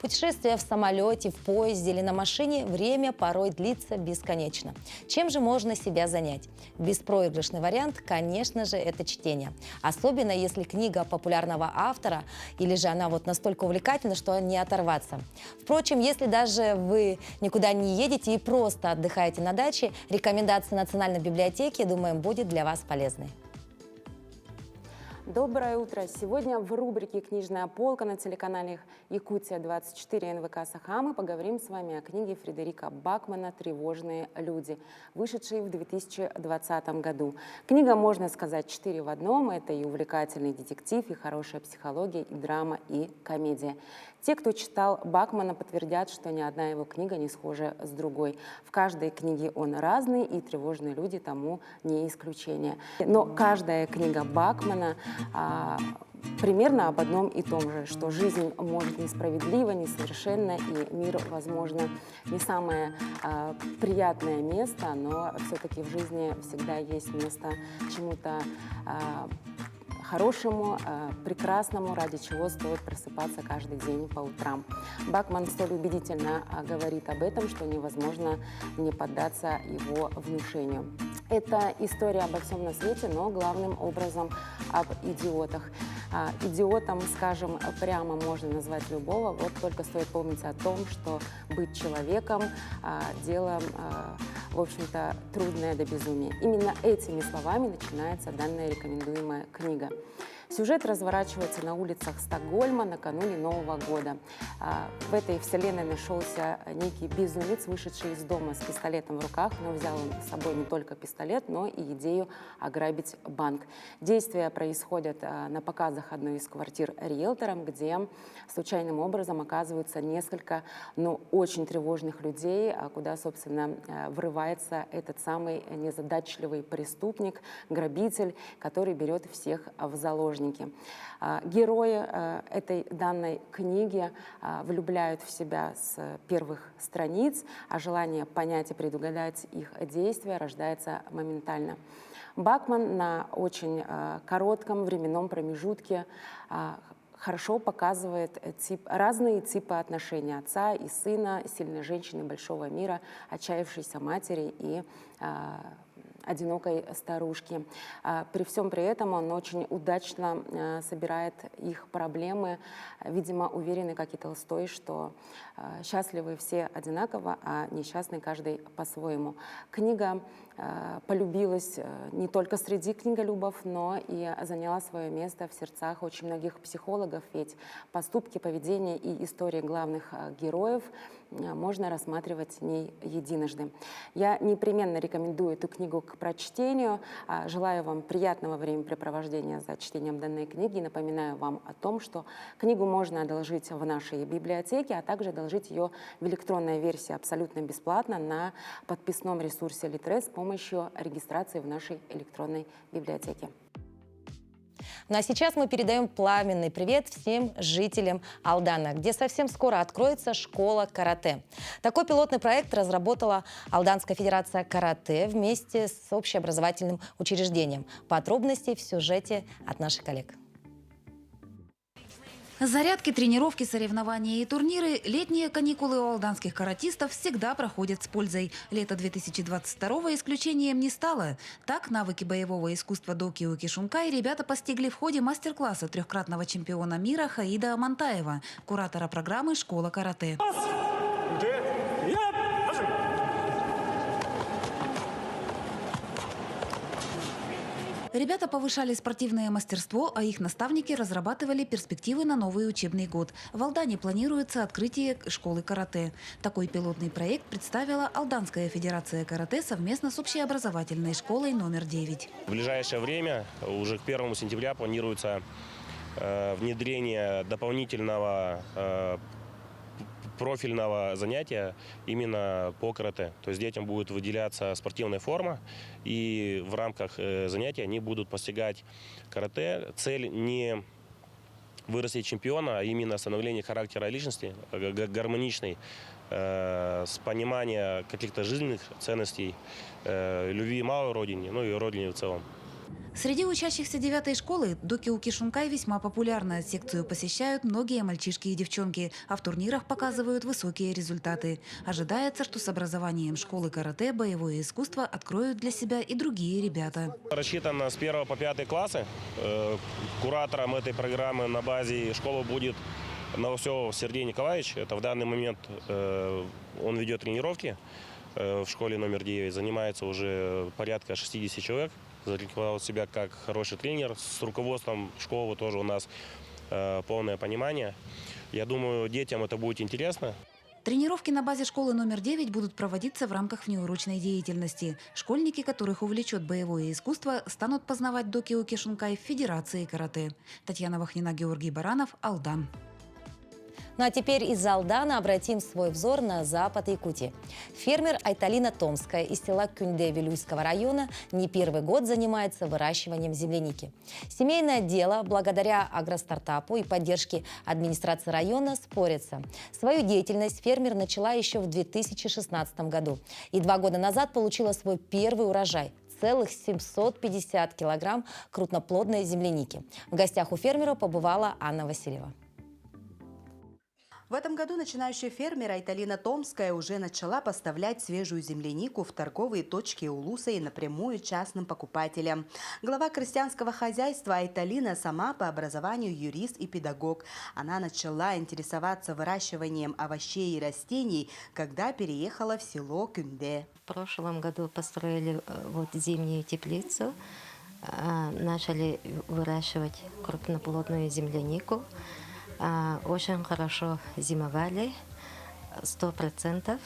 Путешествие в самолете, в поезде или на машине время порой длится бесконечно. Чем же можно себя занять? Беспроигрышный вариант, конечно же, это чтение. Особенно если книга популярного автора или же она вот настолько увлекательна, что не оторваться. Впрочем, если даже вы никуда не едете и просто отдыхаете на даче, рекомендация Национальной библиотеки, думаем, будет для вас полезной. Доброе утро! Сегодня в рубрике «Книжная полка» на телеканале «Якутия-24» НВК «Саха» мы поговорим с вами о книге Фредерика Бакмана «Тревожные люди», вышедшей в 2020 году. Книга, можно сказать, 4 в одном. Это и увлекательный детектив, и хорошая психология, и драма, и комедия. Те, кто читал Бакмана, подтвердят, что ни одна его книга не схожа с другой. В каждой книге он разный, и «Тревожные люди» тому не исключение. Но каждая книга Бакмана примерно об одном и том же, что жизнь может несправедлива, несовершенна, и мир, возможно, не самое приятное место, но все-таки в жизни всегда есть место чему-то хорошему, прекрасному, ради чего стоит просыпаться каждый день по утрам. Бакман столь убедительно говорит об этом, что невозможно не поддаться его внушению. Это история обо всем на свете, но главным образом об идиотах. Идиотом, скажем, прямо можно назвать любого, вот только стоит помнить о том, что быть человеком – дело, в общем-то, трудное до безумия. Именно этими словами начинается данная рекомендуемая книга. Сюжет разворачивается на улицах Стокгольма накануне Нового года. В этой вселенной нашелся некий безумец, вышедший из дома с пистолетом в руках, но взял он с собой не только пистолет, но и идею ограбить банк. Действия происходят на показах одной из квартир риэлтором, где случайным образом оказываются несколько, очень тревожных людей, куда, собственно, врывается этот самый незадачливый преступник, грабитель, который берет всех в заложники. Герои этой данной книги влюбляют в себя с первых страниц, а желание понять и предугадать их действия рождается моментально. Бакман на очень коротком временном промежутке хорошо показывает разные типы отношений отца и сына, сильной женщины большого мира, отчаявшейся матери и одинокой старушки. При всем при этом он очень удачно собирает их проблемы, видимо, уверенный, как и Толстой, что счастливы все одинаково, а несчастный каждый по-своему. Книга полюбилась не только среди книголюбов, но и заняла свое место в сердцах очень многих психологов, ведь поступки, поведение и истории главных героев можно рассматривать не единожды. Я непременно рекомендую эту книгу к прочтению. Желаю вам приятного времяпрепровождения за чтением данной книги. И напоминаю вам о том, что книгу можно одолжить в нашей библиотеке, а также одолжить ее в электронной версии абсолютно бесплатно на подписном ресурсе Литрес с помощью регистрации в нашей электронной библиотеке. Ну а сейчас мы передаем пламенный привет всем жителям Алдана, где совсем скоро откроется школа карате. Такой пилотный проект разработала Алданская федерация карате вместе с общеобразовательным учреждением. Подробности в сюжете от наших коллег. Зарядки, тренировки, соревнования и турниры, летние каникулы у алданских каратистов всегда проходят с пользой. Лето 2022-го исключением не стало. Так, навыки боевого искусства докио кишункай ребята постигли в ходе мастер-класса трехкратного чемпиона мира Хаида Амантаева, куратора программы «Школа карате». Ребята повышали спортивное мастерство, а их наставники разрабатывали перспективы на новый учебный год. В Алдане планируется открытие школы карате. Такой пилотный проект представила Алданская федерация карате совместно с общеобразовательной школой номер 9. В ближайшее время, уже к 1 сентября, планируется внедрение дополнительного профильного занятия именно по карате. То есть детям будет выделяться спортивная форма, и в рамках занятия они будут постигать карате. Цель не вырастить чемпиона, а именно становление характера личности, гармоничной, с пониманием каких-то жизненных ценностей, любви малой родине, ну и родине в целом. Среди учащихся 9-й школы докио кишункай весьма популярна. Секцию посещают многие мальчишки и девчонки, а в турнирах показывают высокие результаты. Ожидается, что с образованием школы карате боевое искусство откроют для себя и другие ребята. Рассчитано с 1 по 5 классы. Куратором этой программы на базе школы будет Новоселов Сергей Николаевич. Это в данный момент он ведет тренировки в школе номер 9. Занимается уже порядка 60 человек. Зарекомендовал себя как хороший тренер. С руководством школы тоже у нас полное понимание. Я думаю, детям это будет интересно. Тренировки на базе школы номер 9 будут проводиться в рамках внеурочной деятельности. Школьники, которых увлечет боевое искусство, станут познавать докио кишункай в Федерации карате. Татьяна Вахнина, Георгий Баранов, Алдан. Ну а теперь из Алдана обратим свой взор на запад Якутии. Фермер Айталина Томская из села Кюнде Вилюйского района не первый год занимается выращиванием земляники. Семейное дело, благодаря агростартапу и поддержке администрации района, спорится. Свою деятельность фермер начала еще в 2016 году и 2 года назад получила свой первый урожай – целых 750 килограмм крупноплодной земляники. В гостях у фермера побывала Анна Васильева. В этом году начинающая фермер Айталина Томская уже начала поставлять свежую землянику в торговые точки Улуса и напрямую частным покупателям. Глава крестьянского хозяйства Айталина сама по образованию юрист и педагог. Она начала интересоваться выращиванием овощей и растений, когда переехала в село Кюнде. В прошлом году построили вот зимнюю теплицу, начали выращивать крупноплодную землянику. Очень хорошо зимовали, 100%.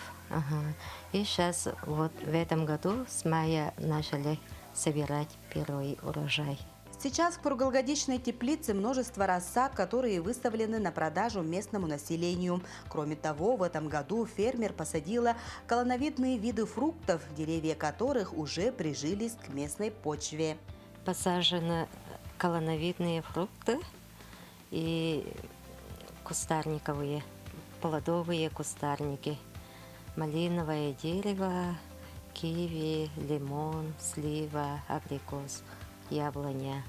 И сейчас вот в этом году с мая начали собирать первый урожай. Сейчас в круглогодичной теплице множество рассад, которые выставлены на продажу местному населению. Кроме того, в этом году фермер посадила колоновидные виды фруктов, деревья которых уже прижились к местной почве. Посажены колоновидные фрукты и кустарниковые, плодовые кустарники. Малиновое дерево, киви, лимон, слива, абрикос, яблоня,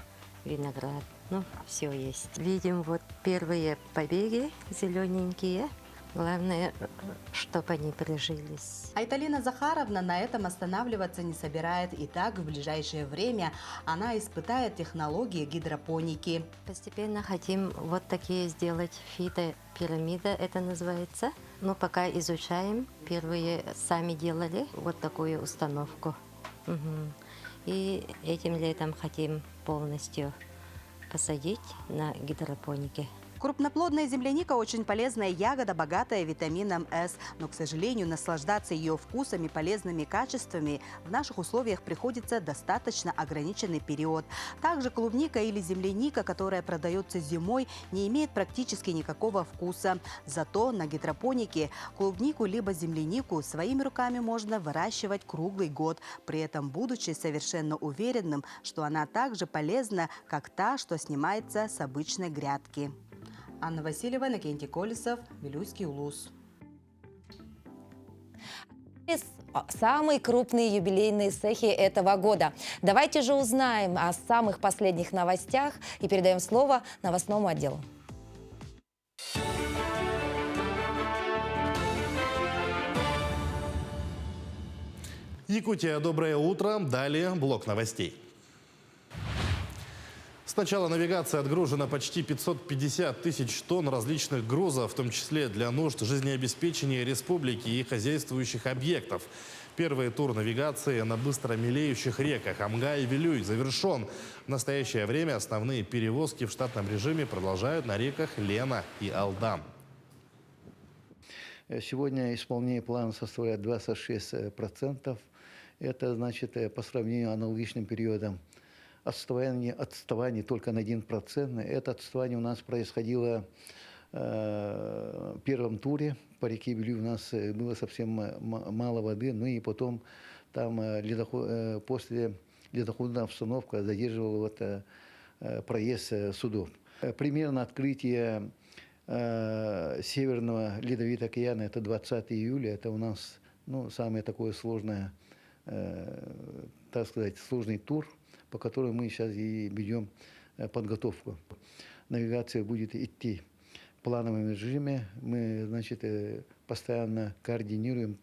виноград. Ну, все есть. Видим вот первые побеги зелененькие. Главное, чтобы они прижились. Айталина Захаровна на этом останавливаться не собирает. И так в ближайшее время она испытает технологии гидропоники. Постепенно хотим вот такие сделать фитопирамида, это называется. Но пока изучаем. Первые сами делали вот такую установку. И этим летом хотим полностью посадить на гидропонике. Крупноплодная земляника очень полезная ягода, богатая витамином С. Но, к сожалению, наслаждаться ее вкусом и полезными качествами в наших условиях приходится достаточно ограниченный период. Также клубника или земляника, которая продается зимой, не имеет практически никакого вкуса. Зато на гидропонике клубнику либо землянику своими руками можно выращивать круглый год, при этом будучи совершенно уверенным, что она так же полезна, как та, что снимается с обычной грядки. Анна Васильева, Иннокентий Колесов, Вилюйский Улус. Самые крупные юбилейные цехи этого года. Давайте же узнаем о самых последних новостях и передаем слово новостному отделу. Якутия, доброе утро. Далее блок новостей. С начала навигации отгружено почти 550 тысяч тонн различных грузов, в том числе для нужд жизнеобеспечения республики и хозяйствующих объектов. Первый тур навигации на быстро мелеющих реках Амга и Вилюй завершен. В настоящее время основные перевозки в штатном режиме продолжают на реках Лена и Алдам. Сегодня исполнение плана составляет 26%. Это значит по сравнению с аналогичным периодом отставание только на 1%. Это отставание у нас происходило в первом туре. По реке Вилюй у нас было совсем мало воды, ну и потом там после ледоходная обстановка задерживала проезд судов. Примерно открытие Северного ледовитого океана это 20 июля. Это у нас самое такое сложное, так сказать, сложный тур, по которому мы сейчас и ведем подготовку. Навигация будет идти в плановом режиме. Мы, значит, постоянно координируем.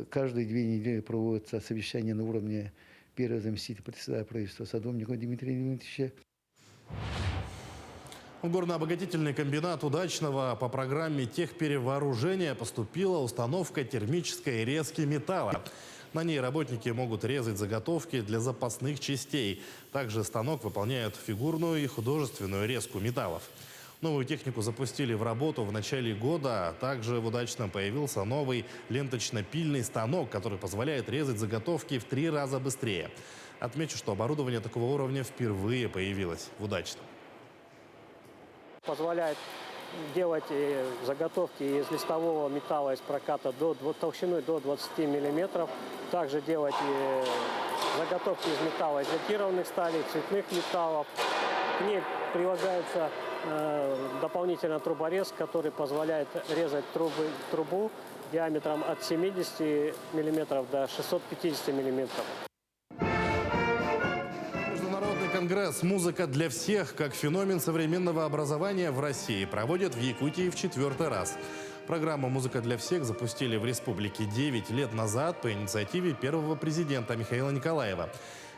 Каждые 2 недели проводятся совещания на уровне первого заместителя председателя правительства Садовникова Дмитрия Дмитриевича. В горно-обогатительный комбинат Удачного по программе техперевооружения поступила установка термической резки металла. На ней работники могут резать заготовки для запасных частей. Также станок выполняет фигурную и художественную резку металлов. Новую технику запустили в работу в начале года. А также в Удачном появился новый ленточно-пильный станок, который позволяет резать заготовки в 3 раза быстрее. Отмечу, что оборудование такого уровня впервые появилось в Удачном. Позволяет делать заготовки из листового металла, из проката толщиной до 20 мм. Также делать заготовки из металла, из лакированных сталей, цветных металлов. К ней прилагается дополнительно труборез, который позволяет резать трубу диаметром от 70 мм до 650 мм. конгресс «Музыка для всех» как феномен современного образования в России проводят в Якутии в 4-й раз. Программу «Музыка для всех» запустили в республике 9 лет назад по инициативе первого президента Михаила Николаева.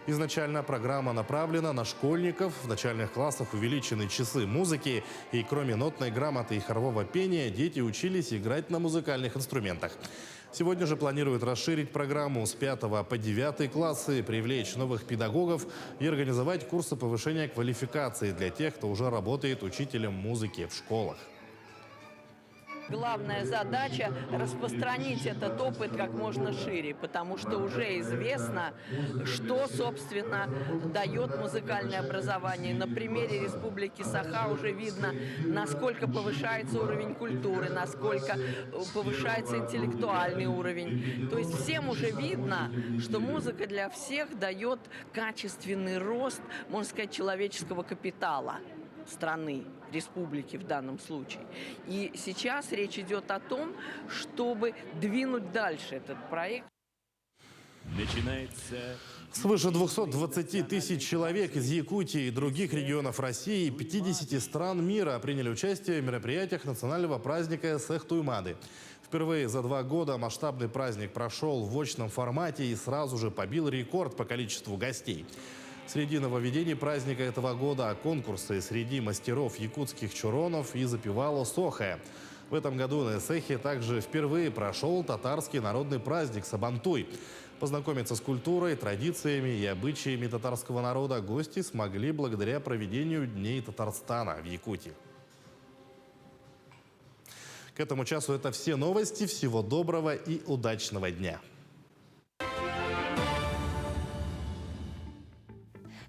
Изначально программа направлена на школьников. В начальных классах увеличены часы музыки. И кроме нотной грамоты и хорового пения, дети учились играть на музыкальных инструментах. Сегодня же планируют расширить программу с 5 по 9 классы, привлечь новых педагогов и организовать курсы повышения квалификации для тех, кто уже работает учителем музыки в школах. Главная задача – распространить этот опыт как можно шире, потому что уже известно, что, собственно, дает музыкальное образование. На примере Республики Саха уже видно, насколько повышается уровень культуры, насколько повышается интеллектуальный уровень. То есть всем уже видно, что музыка для всех дает качественный рост, можно сказать, человеческого капитала страны, республики в данном случае. И сейчас речь идет о том, чтобы двинуть дальше этот проект. Начинается... Свыше 220 тысяч человек из Якутии и других регионов России и 50 стран мира приняли участие в мероприятиях национального праздника Эсэх-Туймады. Впервые за 2 года масштабный праздник прошел в очном формате и сразу же побил рекорд по количеству гостей. Среди нововведений праздника этого года – конкурсы среди мастеров якутских чуронов и запевало сохая. В этом году на Эсэхе также впервые прошел татарский народный праздник Сабантуй. Познакомиться с культурой, традициями и обычаями татарского народа гости смогли благодаря проведению Дней Татарстана в Якутии. К этому часу это все новости. Всего доброго и удачного дня!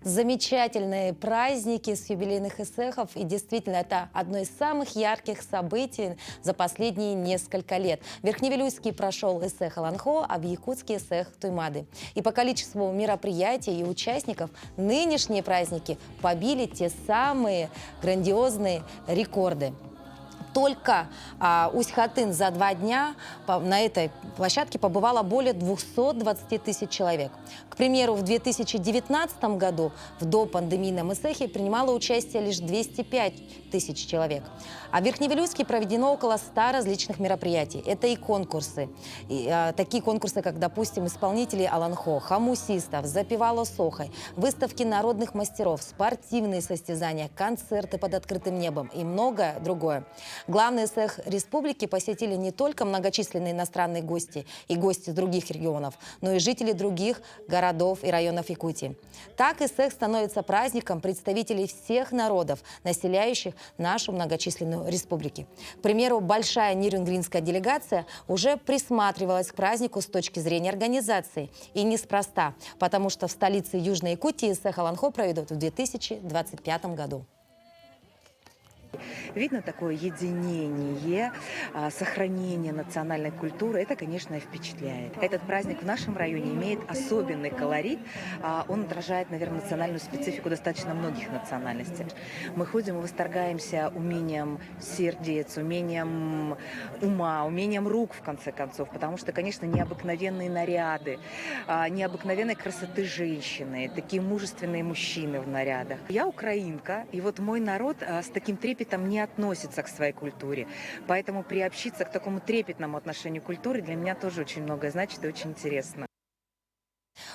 Замечательные праздники с юбилейных эсэхов. И действительно, это одно из самых ярких событий за последние несколько лет. В Верхневилюйске прошел эсэх Аланхо, а в Якутске эсэх Туймады. И по количеству мероприятий и участников нынешние праздники побили те самые грандиозные рекорды. Только Усть-Хатын за 2 дня на этой площадке побывало более 220 тысяч человек. К примеру, в 2019 году в допандемийном эсэхе принимало участие лишь 205 тысяч человек. А в Верхневилюйске проведено около 100 различных мероприятий. Это и конкурсы. Такие конкурсы, как, допустим, исполнители Аланхо, хамусистов, запевало сохой, выставки народных мастеров, спортивные состязания, концерты под открытым небом и многое другое. Главный эсэх республики посетили не только многочисленные иностранные гости и гости из других регионов, но и жители других городов и районов Якутии. Так эсэх становится праздником представителей всех народов, населяющих нашу многочисленную республику. К примеру, большая нюрнбергская делегация уже присматривалась к празднику с точки зрения организации. И неспроста, потому что в столице Южной Якутии эсэх Аланхо проведут в 2025 году. Видно такое единение, сохранение национальной культуры. Это, конечно, впечатляет. Этот праздник в нашем районе имеет особенный колорит. Он отражает, наверное, национальную специфику достаточно многих национальностей. Мы ходим и восторгаемся умением сердец, умением ума, умением рук, в конце концов. Потому что, конечно, необыкновенные наряды, необыкновенной красоты женщины, такие мужественные мужчины в нарядах. Я украинка, и вот мой народ с таким трепетом не относится к своей культуре. Поэтому приобщиться к такому трепетному отношению к культуре для меня тоже очень многое значит и очень интересно.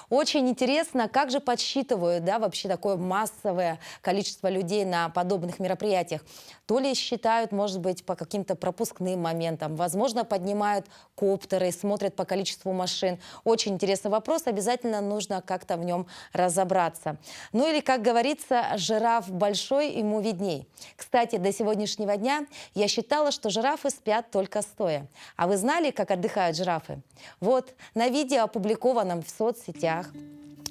Очень интересно, как же подсчитывают, вообще такое массовое количество людей на подобных мероприятиях. То ли считают, может быть, по каким-то пропускным моментам, возможно, поднимают коптеры, смотрят по количеству машин. Очень интересный вопрос, обязательно нужно как-то в нем разобраться. Ну или, как говорится, жираф большой, ему видней. Кстати, до сегодняшнего дня я считала, что жирафы спят только стоя. А вы знали, как отдыхают жирафы? Вот, на видео, опубликованном в соцсетях,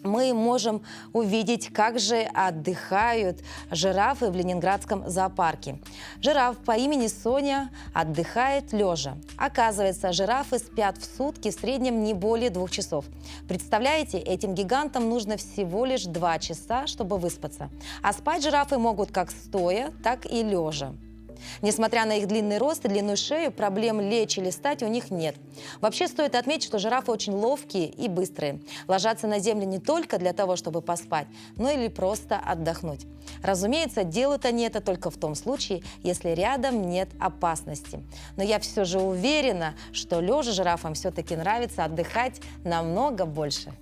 мы можем увидеть, как же отдыхают жирафы в Ленинградском зоопарке. Жираф по имени Соня отдыхает лежа. Оказывается, жирафы спят в сутки в среднем не более 2 часов. Представляете, этим гигантам нужно всего лишь 2 часа, чтобы выспаться. А спать жирафы могут как стоя, так и лежа. Несмотря на их длинный рост и длинную шею, проблем лечь или встать у них нет. Вообще стоит отметить, что жирафы очень ловкие и быстрые. Ложатся на землю не только для того, чтобы поспать, но или просто отдохнуть. Разумеется, делают они это только в том случае, если рядом нет опасности. Но я все же уверена, что лежа жирафам все-таки нравится отдыхать намного больше.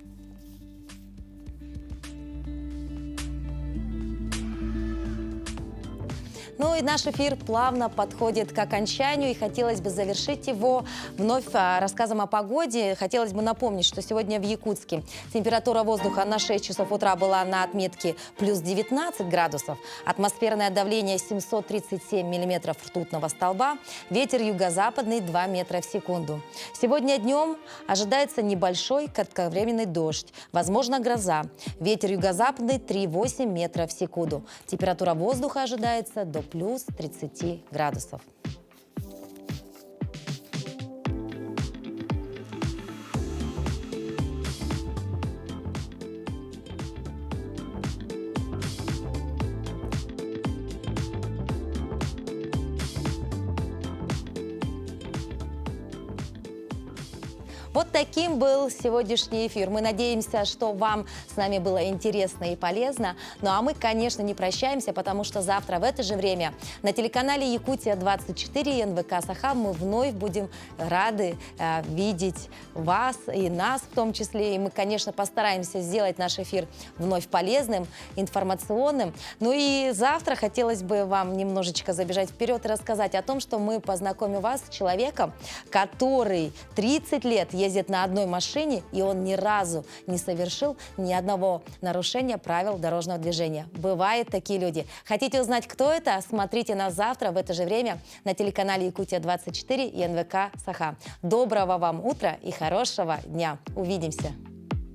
Ну и наш эфир плавно подходит к окончанию, и хотелось бы завершить его вновь рассказом о погоде. Хотелось бы напомнить, что сегодня в Якутске температура воздуха на 6 часов утра была на отметке плюс 19 градусов, атмосферное давление 737 миллиметров ртутного столба, ветер юго-западный 2 метра в секунду. Сегодня днем ожидается небольшой кратковременный дождь, возможно гроза, ветер юго-западный 3,8 метра в секунду. Температура воздуха ожидается до плюс 30 градусов. Вот таким был сегодняшний эфир. Мы надеемся, что вам с нами было интересно и полезно. Ну а мы, конечно, не прощаемся, потому что завтра в это же время на телеканале Якутия-24 и НВК Саха мы вновь будем рады видеть вас и нас в том числе. И мы, конечно, постараемся сделать наш эфир вновь полезным, информационным. Ну и завтра хотелось бы вам немножечко забежать вперед и рассказать о том, что мы познакомим вас с человеком, который 30 лет ездит на одной машине, и он ни разу не совершил ни одного нарушения правил дорожного движения. Бывают такие люди. Хотите узнать, кто это? Смотрите нас завтра в это же время на телеканале Якутия-24 и НВК Саха. Доброго вам утра и хорошего дня. Увидимся!